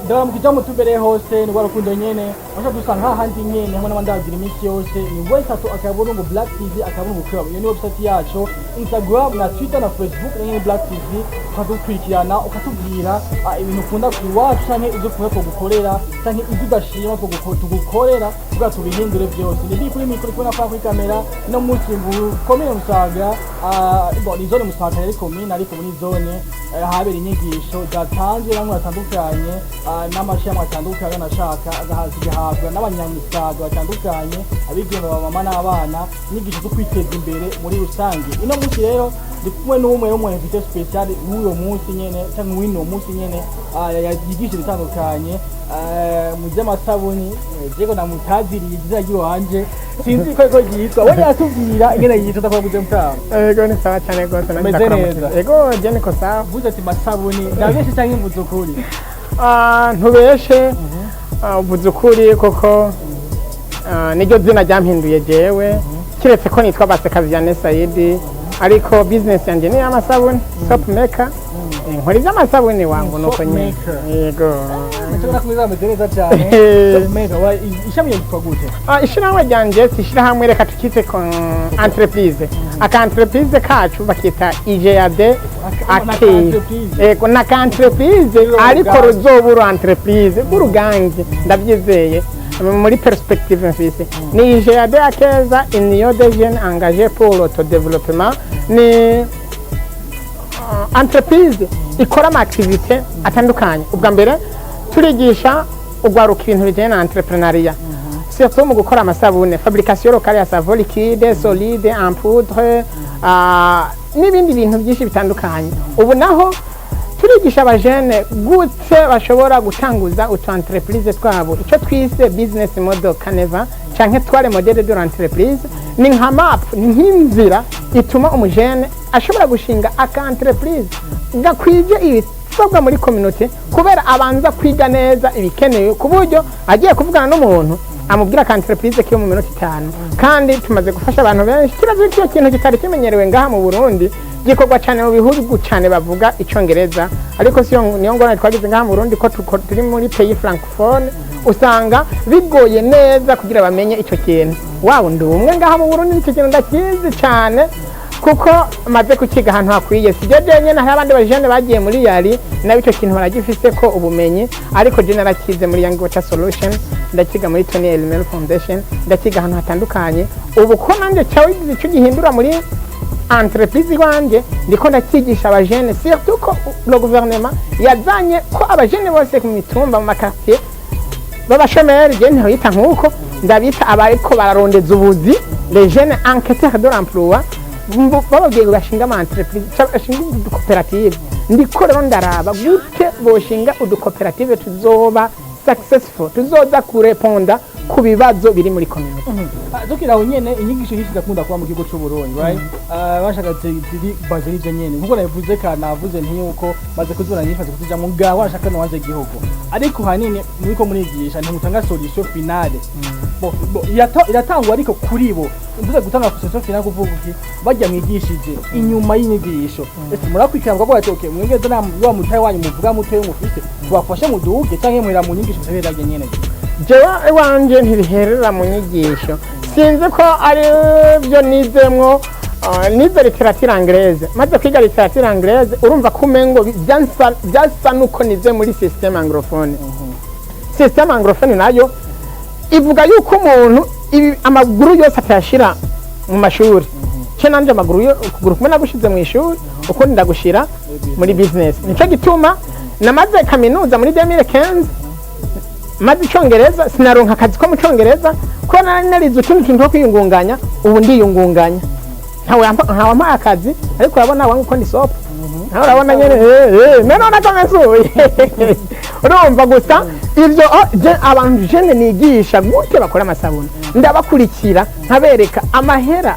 ndaramukija mu tubere hose ni warukundo nyene basha dusanga hahandi nyene hamwe n'abandazira iminsi yose ni website akaburungu Black TV akaburungu club iyo ni website yacu Instagram na Twitter na Facebook ni Black TV ukadukurikirana ukatubwira ibintu ukunda kuwacu canke izo ukunda kugukorera canke izo udashima tugukorera kugira tubihindure byose ni kuri mikoro kubona kwa kuri kamera no munsi komine Musaga ni zone Musaga yari komine ariko muri zone habera inyigisho zatanzwe bamwe batandukanye n'amashami atandukanye nashaka agahabwa n'abanyamusaga batandukanye abigeme baba n'abana inyigisho zo kwiteza imbere muri rusange ino munsi rero ndi kumwe n'umwe invité spécial w'uyo munsi nyene cyangwa w'ino munsi nyene yigisha bitandukanye mu by'amasabuni jego namutaziriye izagiro wanje sinzi ko yitwa we yatubwira ingene yitwa ndakwaguze mutama ego ni sawa cyane gose neza ego je niko sawa vuze ati masabuni ndabeshe cyangwa imvuzo kuri ntubeshe uvuze ukuri koko niryo zina ryampinduye jewe kiretse ko nitwa Baseka Vianney Saidi ariko business yanje ni amasabuni soap maker nkora iby'amasabuni wangu nuko nyine yego nshobora kubizameze neza cyane soap maker ishami yitwa gute ishirahamwe ryanje ishirahamwe reka tukite entreprise aka entreprise kacu bakita IGAD ego na entreprise ariko rozobura entreprise burugange ndabyizeye muri perspective mfise ni IGAD akeza union des jeunes engagés pour l'autodéveloppement ni entreprise ikora ama activité atandukanye ubwa mbere turigisha ugwaruka ibintu bijyanye na entrepreneuria surtout mu gukora amasabune fabrication locale ya savon liquide solide en poudre n'ibindi bintu byinshi bitandukanye ubu naho turigisha abajene gute bashobora gutanguza utu entreprise twabo icyo twise business model Caneva canke tware modele de l'entreprise ni nka map nk'inzira ituma umujene ashobora gushinga aka entreprise gakwije ibisabwa muri community kubera abanza kwiga neza ibikenewe ku buryo agiye kuvugana n'umuntu amubwira ka entreprise kiyo mu minota 5 kandi tumaze gufasha abantu benshi kirazo cyo kintu kitari kimenyerewe ngaha mu Burundi gikorwa cyane mu bihugu cyane bavuga icongereza ariko siyo niyo ngona twagize ngaha mu Burundi ko turi muri pays francophone usanga bigoye neza kugira bamenye icyo kintu wawo ndumwe ngaha mu Burundi icyo kintu ndakizi cyane kuko maze kukiga ahantu hakwiye sijeje nyene hari abandi bajene bagiye muri yari nabicyo kintu baragifise ko ubumenyi ariko je narakize muri Young Water Solution ndakiga muri Tony Elmel Foundation ndakiga ahantu hatandukanye ubu ko nanje cyawe icyo gihindura muri entreprise wanje ndiko ndakigisha abajene surtout ko le gouvernement yazanye ko abajene bose ku mitumba mu makartier babashomeri je ntihita nkuko ndabita abariko bararondeza ubuzi les jeunes enquêteurs de l'emploi bababwiye bashinga ama entreprise bashinga udukoperative ndiko rero ndaraba gute boshinga udukoperative tuzoba successful tuzoza kureponda ku bibazo biri muri community dukiraho nyene inyigisho nyinshi zakunda kuba mu kigo cy'u Burundi right bashaka ziri baje n'ibyo nyene nkuko navuze navuze ntiyuko maze kuzura nyifaze kutuja mu gawa bashaka no waje gihugu ariko hanini niko murigisha ntimutanga solution finale iratangwa ariko kuri bo nduze gutanga solution finale kuvuga iki bajya mwigishije inyuma y'inyigisho ese murakwikirwa bwo ati okay mwegeze na wa mutaye wanyu muvuga mutoye mufite tubafashe mu duhuge canke mwera mu nyigisho zereraje nyene jewe wanje ntibiherera mu nyigisho sinzi ko ari byo nizemwo nize literature anglaise maze kwiga literature anglaise urumva kumengo byasa nuko nize muri system anglophone system anglophone nayo ivuga yuko umuntu amaguru yose atashira mu mashuri cyo nanje amaguru yo kuguru kumwe nagushize mu ishuri uko ndagushira muri business nico gituma namaze kaminuza muri 2015 maze icyongereza sinaronka akazi ko mu cyongereza ko narize utundi tuntu two kwiyungunganya ubu ndiyungunganya ntawe ampaye akazi ariko urabona wangu ko ni soap nawe urabona nyene meno nakamesuye urumva gusa ivyo abantu jene nigisha gute bakora amasabuni ndabakurikira nkabereka amahera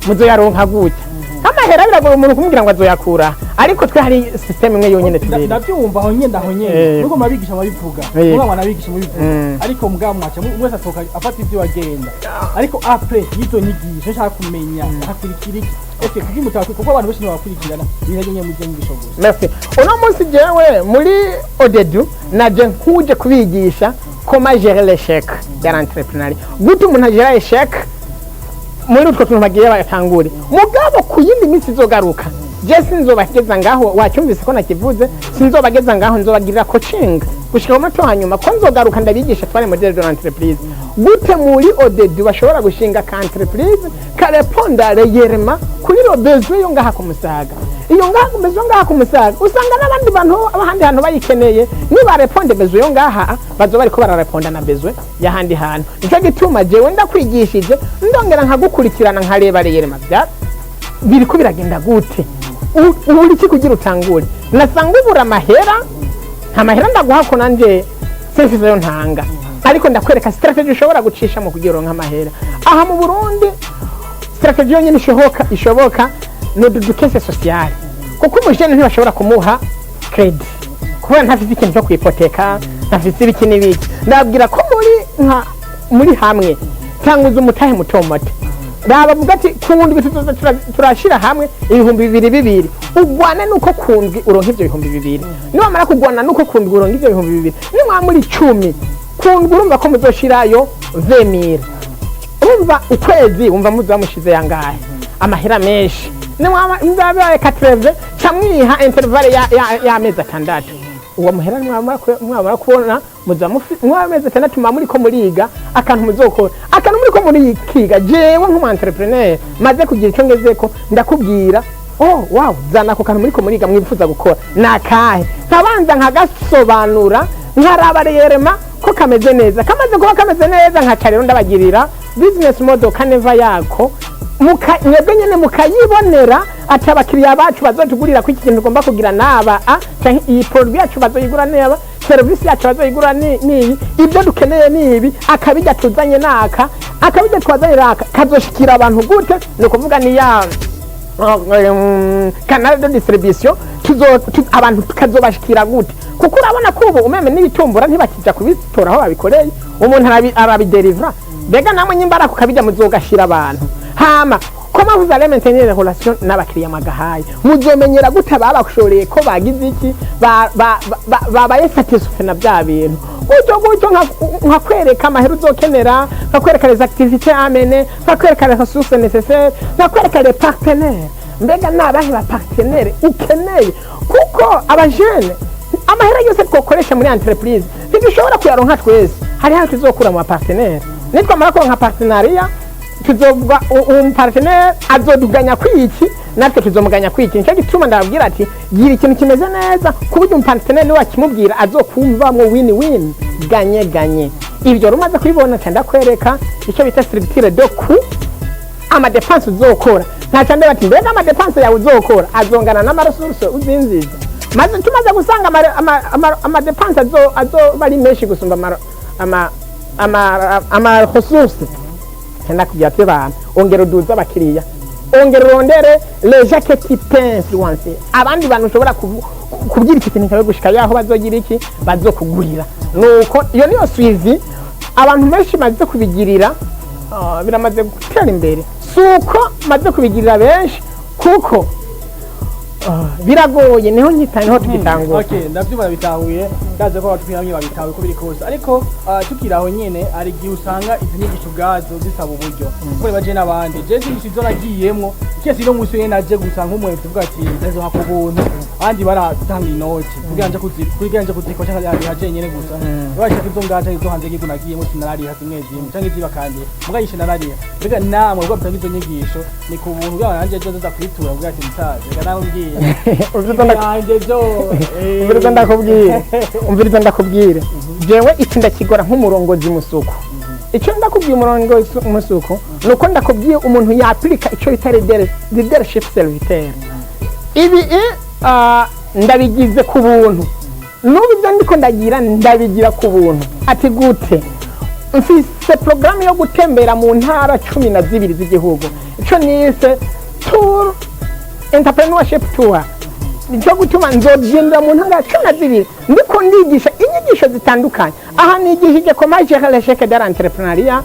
muzo yaronka gute amahera biragoye umuntu kumubwira ngo azoyakura ariko twe hari system imwe yonyene tubiri ndabyumva aho nyene nuko mabigisha mabivuga nuko nabigisha mabivuga ariko mugabo mwacha mwese atoka afata ivyo wagenda ariko après yizo nyigisho nshaka kumenya hakirikiri ese kuki mutaka kuko abantu bose bakurikirana biraje nyene muje nyigisho gusa merci uno munsi jewe muri odedu naje nkuje kubigisha comment gérer l'échec dans l'entrepreneuriat gute umuntu agera échec muri utwo tuntu bagiye bayatangure mugabo ku yindi minsi izogaruka je sinzobageza ngaho wacyumvise ko nakivuze sinzobageza ngaho nzobagirira coaching gushika mu hanyuma ko nzogaruka ndabigisha tware modèle de l'entreprise gute muri odedu bashobora gushinga ka entreprise ka répondre réellement kuri ro besoin yo ngaha ku Musaga iyo ngaha besoin ngaha ku Musaga usanga n'abandi bantu abahandi hantu bayikeneye ni ba répondre besoin yo ngaha bazo bariko bararépondre na besoin ya handi hantu ico gituma jewe ndakwigishije ndongera nkagukurikirana nkareba réellement bya biriko biragenda gute uri kugira utangure nasanga ubura amahera nta mahera ndaguha ko nanje service yo ntanga ariko ndakwereka strategy ushobora gucisha mu kugira nka mahera aha mu Burundi strategy yonyine ishoboka no dukese social kuko umujene ntibashobora kumuha credit kuba ntafite ikintu cyo kwipoteka ntafite ibiki n'ibiki ndabwira ko muri hamwe cyangwa umutahe mutomote bavuga ati kundwi turashira hamwe ibihumbi 200 ugwana nuko kundwi uronka ivyo bihumbi 200 niba mara kugwana nuko kundwi uronka ivyo bihumbi 200 nimwa muri 10 kundwi urumva ko muzoshirayo 20000 urumva ukwezi umva muzamushize yangahe amahera menshi nimwa nzabaye 80 camwiha intervalle ya meza 6 uwo muhera mwamara kubona mwameze tena tuma muri ko muriga akantu muzokora akantu muri ko muri kiga jewe nk'umu entrepreneur maze kugira icyo ngezeko ndakubwira wow zana ko kantu muri ko muriga mwifuza gukora nakahe nkabanza nkagasobanura nkaraba rerema ko kameze neza kamaze kuba kameze neza nkaca rero ndabagirira business model kaneva yako mwebwe nyene mukayibonera ati abakiriya bacu bazotugurira ko iki kintu ugomba kugira naba iyi produit yacu bazoyigura neba service yacu bazoyigura ni ibyo dukeneye nibi akabijya tuzanye naka akabijya twazanye naka kazoshikira abantu gute no kuvuga ni ya canal de distribution abantu kazobashikira gute kuko urabona ko ubu umeme n'ibitumbura ntibakija kubitora aho babikoreye umuntu arabidelivra bega namwe nyimbara kukabijya muzogashira abantu hama comment vous allez maintenir les relations n'abakiriya magahaye muzomenyera gute babakushoreye ko bagize iki babaye satisfait na bya bintu gutyo nkakwereka amahera uzokenera nkakwereka les activités amene nkakwereka les ressources nécessaires nkakwereka les partenaires mbega nabahe ba partenaires ukeneye kuko abajene amahera yose twokoresha muri entreprise ntidushobora kuyaronka twese hari hantu tuzokura mu partenaires nitwamara ko nka partenariat tuzovuga partenaire azoduganya kwiki natwe tuzomuganya kwiki nicyo gituma ndababwira ati gira ikintu kimeze neza kuburyo partenaire niwe akimubwira azokumvamwo win ganye ibyo rumaze kubibona cyanda kwereka icyo bita structure de coût ama dépenses uzokora ntaca ndabati mbega ama dépenses yawe uzokora azongana n'amaresources uzinziza maze tumaze gusanga ama dépenses azo bari menshi gusumba ama ressources tena kubyatse bana ongera uduza abakiriya ongera rondere les gens qui t'influencent abandi bantu ushobora kubyira ikintu cyawe gushika yaho bazogira iki bazokugurira nuko iyo niyo suivi abantu benshi maze kubigirira biramaze gutera imbere suko maze kubigirira benshi kuko biragoye niho nyitaniho tugitangura okay ndavyuma bitahuye ndaze ko batwihamye babitawe ko biri kose ariko tukiraho nyene ari gihe usanga izi nyigisho gazo zisaba uburyo kuri baje nabandi je zishizo nagiyemwo kese no muso yena aje gusanga umwe tuvuga ati ndazo hakubuntu andi baratanga inoti kuganje kuziko cyangwa yaje nyene gusa baje kuzongaje izo hanze gigo nagiyemo sinarari hasimwe zimwe cyangwa ziba kandi mugayishe narari bega namwe ubwo batanga izo nyigisho ni ku buntu bwanje zo za kwitura ubwo ati mutaje bega nawe ngiye umviriza ndakubwire jewe iki ndakigora nk'umurongozi musuku icyo ndakubwiye umurongozi musuku nuko ndakubwiye umuntu yaplika icyo bita leadership serviteur ibi ndabigize ku buntu n'ubwo ndiko ndabigira ku buntu ati gute mfise programme yo gutembera mu ntara 12 z'igihugu ico nise tour entrepreneurship tour nicyo gutuma nzogendera mu ntara 12 ndiko ndigisha inyigisho zitandukanye. Aha nigishije comment gérer l'échec de l'entrepreneuriat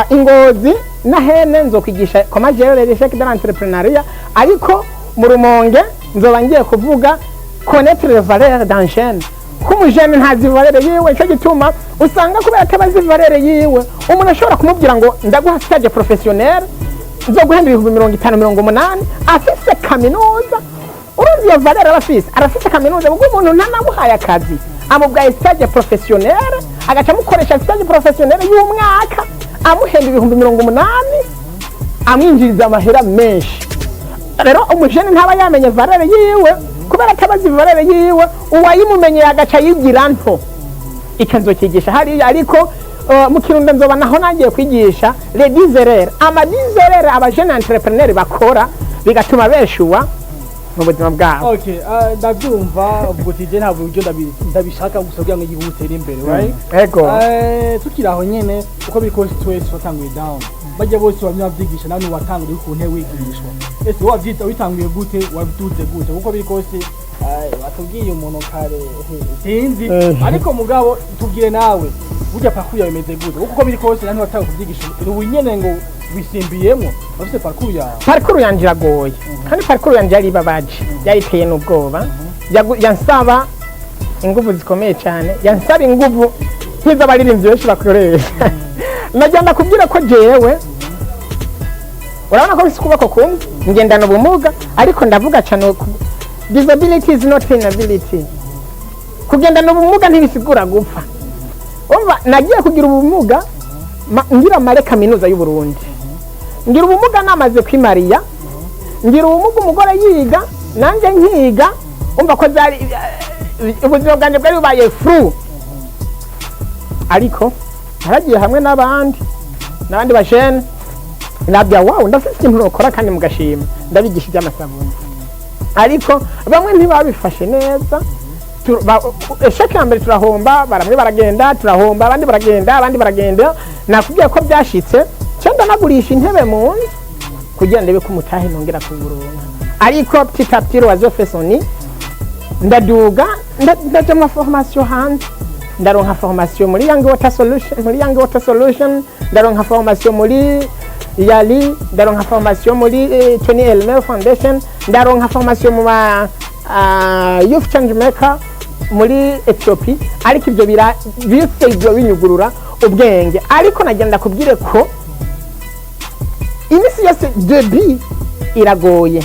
Ingozi na hene nzokwigisha comment gérer l'échec de l'entrepreneuriat, ariko mu Rumonge nzoba ngiye kuvuga connaître les valeurs d'un jeune. Kumujene ntazi valeur yiwe, cyo gituma usanga kubera atabazi valeur yiwe umuntu ashobora kumubwira ngo ndaguha stage professionnel nzoguhemba 50-80 afise kaminuza. Urumva iyo valeur arafise kaminuza kuko umuntu ntanamuhaye akazi amubwaye stage professionnel agaca mukoresha stage professionnel y'umwaka amuhemba 80 amwinjiriza amahera menshi. Rero umujene ntaba yamenye valeur yiwe kubera atabazi valeur yiwe, uwayimumenye agaca yigira nto. Ikanzo kigisha hari ariko mu Kirundo nzoba naho nagiye kwigisha les 10 erreurs ama 10 erreurs aba jeune entrepreneur bakora bigatuma beshuwa mu buzima bwabo. Okay, ndabyumva ubwo tije ntabwo buryo ndabishaka gusa kugira ngo yihutere imbere, right? Ego. Tukiraho nyene uko biko twese watanguye down. Bajya bose bamyabyigisha nawe watanguye ku ntebe wigishwa. Ese wabyita witanguye gute, wabiduze gute? Uko biko se watubwiye umuntu kare sinzi, ariko mugabo tubwire nawe burya parcours yawe imeze gute? Uko biri kose nani watanguye kubyigisha ubu nyene ngo wisimbiyemo bafite parcours yanje iragoye kandi parcours yanje yari babaje yayiteye n'ubwoba yansaba ingufu zikomeye cyane, yansaba ingufu nkiza abaririmbyi benshi bakoresha. Najyana kubwira ko jewe urabona ko bisi kubako kumwe ngendana ubumuga, ariko ndavuga cyane disability is not inability. Kugendana ubumuga ntibisigura gupfa. Umva nagiye kugira ubumuga ngira mare kaminuza y'u Burundi, ngira ubumuga namaze kwimariya, ngira ubumuga umugore yiga nanjye nkiga. Umva ko zari ubuzima bwanjye bwari bubaye fru, ariko haragiye hamwe n'abandi bajene nabya wow ndafite ikintu ukora kandi mugashima ndabigisha by'amasabuni, ariko bamwe ntibabifashe neza. Esheke mbere turahomba, baramwe baragenda turahomba, abandi baragenda nakubwiye ko byashitse cyenda nagurisha intebe mu nzu kugira ndebe ko mutahe nongera kuburunga, ariko petit à petit wazo fesoni ndaduga ndaje mu formation hanze, ndaronka formation muri Young Water Solution, ndaronka formation muri Yali, ndaronka formation muri Tony Elmer Foundation, ndaronka formation mu Youth Change Maker muri Ethiopia, ariko ibyo ibyo binyugurura ubwenge. Ariko nagenda kubwire ko imisi yose debi iragoye.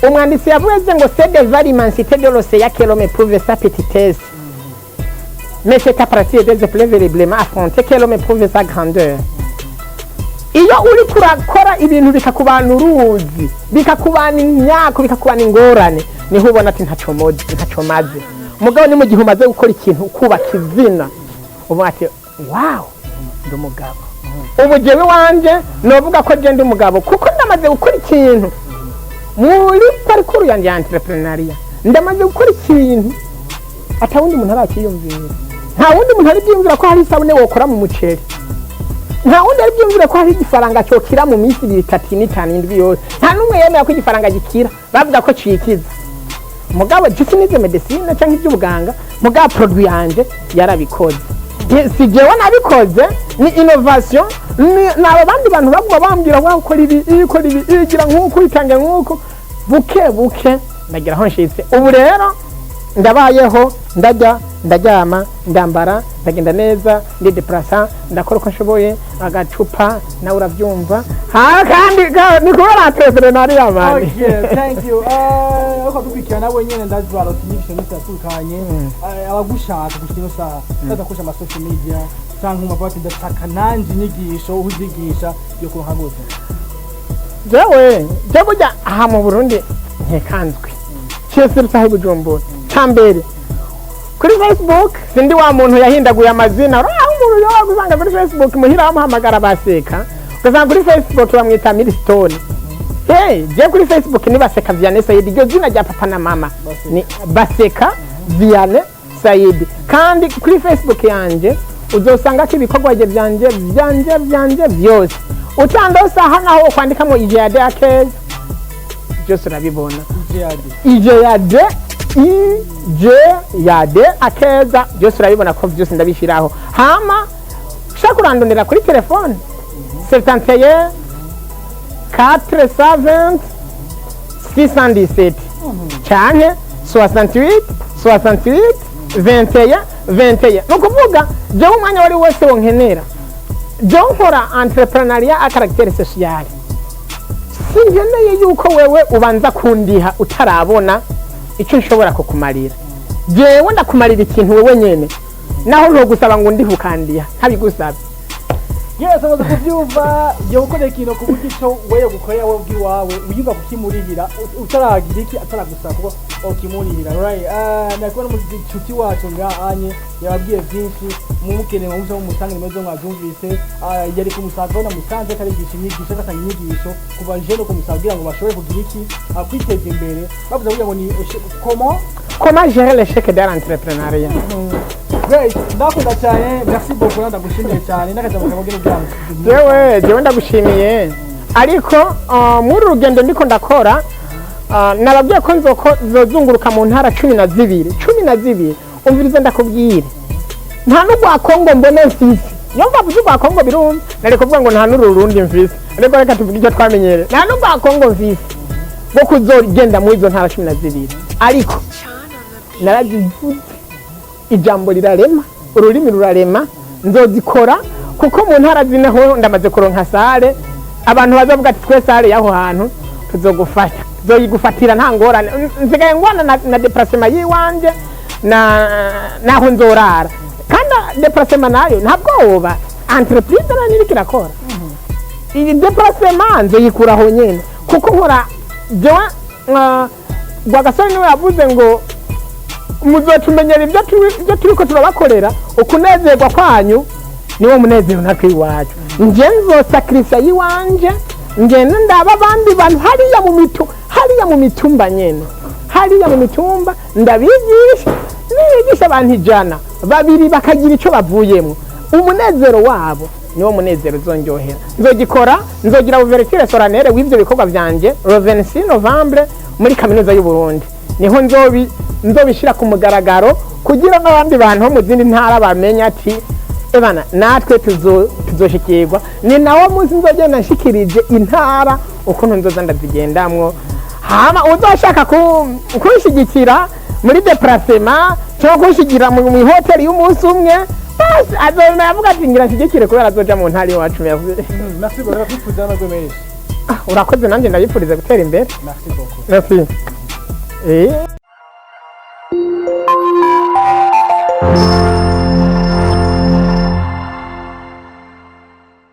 Umwanditsi yavuze ngo c'est de l'immensité de l'océan que l'homme éprouve sa petitesse, mais c'est à partir des épreuves véritablement affrontées que l'homme éprouve sa grandeur. Iyo uri kurakora ibintu bikakubana uruzi, bikakubana imyaka, bikakubana ingorane, niho ubona ati ntaco maze. Mugabo ni mu gihe umaze gukora ikintu kubaka izina uvuga ati wow ndi umugabo. Ubu jewe wanje novuga ko je ndi umugabo kuko ndamaze gukora ikintu muri parcours yanje ya entrepreneuria, ndamaze gukora ikintu atawundi muntu arakiyumvira. Nta wundi muntu ari byumvira ko hari isabune wokora mu muceri, nta wundi ari byumvira ko hari igifaranga cyokira mu minsi 3-5 indwi yose. Nta numwe yemera ko igifaranga gikira, bavuga ko cikiza. Mugabo jisi nize medicine cyangwa iby'ubuganga, mugabo produit yanje yarabikoze. Si jewe nabikoze, ni innovation. Naba bandi bantu baguma bambwira wa ukora ibi igira nkuko itange nkuko buke ndagira ho nshitse. Ubu rero ndabayeho ndaryama ndambara ndagenda neza ndi deplacer ndakora uko nshoboye agacupa nawe urabyumva kandi ni kubera entrepreneuria mani. Okay, thank you. Uko dubikira nawe nyene ndazwara utinyigisho n'itatukanye abagushaka gukino saha ndakoresha ama social media cyangwa umabati ndashaka nanje inyigisho uzigisha yo kuronka gute. Jewe burya aha mu Burundi ntekanzwe cyese sahi Bujumbura cyambere kuri Facebook sindi wa muntu yahindaguye amazina umuntu yo gusanga kuri Facebook muhira amuhamagara baseka ukazanga kuri Facebook bamwita Milestone. Je kuri Facebook ni Baseka Vianney Said, iryo zina rya papa na mama ni Baseka Vianney Said. Kandi kuri Facebook yanje uzosanga ko ibikorwa byanje byose utandose aha naho kwandikamo ije ya Dakes byose urabibona. ije ya D ije ya D akeza byose urabibona ko byose ndabishiraho hama ushaka kurandondera kuri telefone 71 470 617 canke 68 68 21 21 nukuvuga je umwanya wari wose wonkenera je nkora entrepreneuria a caractère social sinkeneye yuko wewe ubanza kundiha utarabona icyo nshobora kukumarira jewe ndakumarira ikintu wewe nyene naho no gusaba ngo ndihe ukandiha ntabigusaba yes amaze kuvyumva yo gukora ikintu ku buryo cyo wewe gukorera wowe bwiwawe uyumva kukimurihira utaragira iki ataragusaba kuko okimurihira right nakubona mu nshuti wacu ngahanye yababwiye byinshi mumukene mu muzo musange mezo mwazumvise yari kumusaka na musanze karigisha inyigisho akatanga inyigisho kuba je no kumusabira ngo bashobore kugira iki kwiteza imbere bavuze kugira ngo ni comment gérer l'échec de l'entrepreneuriat. Great, ndakunda cyane, merci beaucoup, ndagushimiye cyane n'akajambo kabogera ubwanyu. Jewe ndagushimiye ariko muri rugendo ndiko ndakora nababwiye ko nzozunguruka mu ntara 12 umvirize ndakubwire nta n'ugwa Kongo mbone mfise yo mvavuze ugwa Kongo birumva nari kuvuga ngo nta n'ururundi mfise ariko reka tuvuge icyo twamenyere nta n'ugwa Kongo mfise bwo kuzogenda muri izo ntara 12 ariko naragivuze ijambo rirarema ururimi rurarema nzozikora kuko mu ntara zineho ndamaze kuronka sale abantu bazavuga ati twe sale yaho hantu tuzogufasha zoyigufatira nta ngorane nsigaye ngwana na déplacement yiwanje naho nzorara kandi déplacement nayo ntabwoba entreprise nani kirakora iyi déplacement nzoyikuraho nyene kuko nkora jewe Rwagasore niwe yavuze ngo muzotumenyera ibyo turiko turabakorera ukunezerwa kwanyu niwo munezero natwe iwacu nje nzosakrisa yiwanje ngene ndaba abandi bantu hariya mu mitumba nyene hariya mu mitumba ndabigisha nigisha abantu 100 babiri bakagira ico bavuyemo umunezero wabo niwo munezero zonjohera nzogikora nzogira ouverture solennelle w'ivyo bikorwa vyanje le 26 Novembre muri kaminuza y'u Burundi niho nzobishira ku mugaragaro kugira n'abandi bantu mu zindi ntara bamenya ati ebana natwe tuzoshikirwa ni nawo munsi nzogenda nshikirije intara ukuntu nzoza ndazigendamwo hama uzoshaka kunshigikira muri déplacement cyo kunshigira mu hotel y'umunsi umwe basi azona yavuga ati ngira nshigikire kubera azoja mu ntara iwacu yavuze merci beaucoup kufuza no gomeye urakoze nanjye ndabifuriza gutera imbere merci beaucoup merci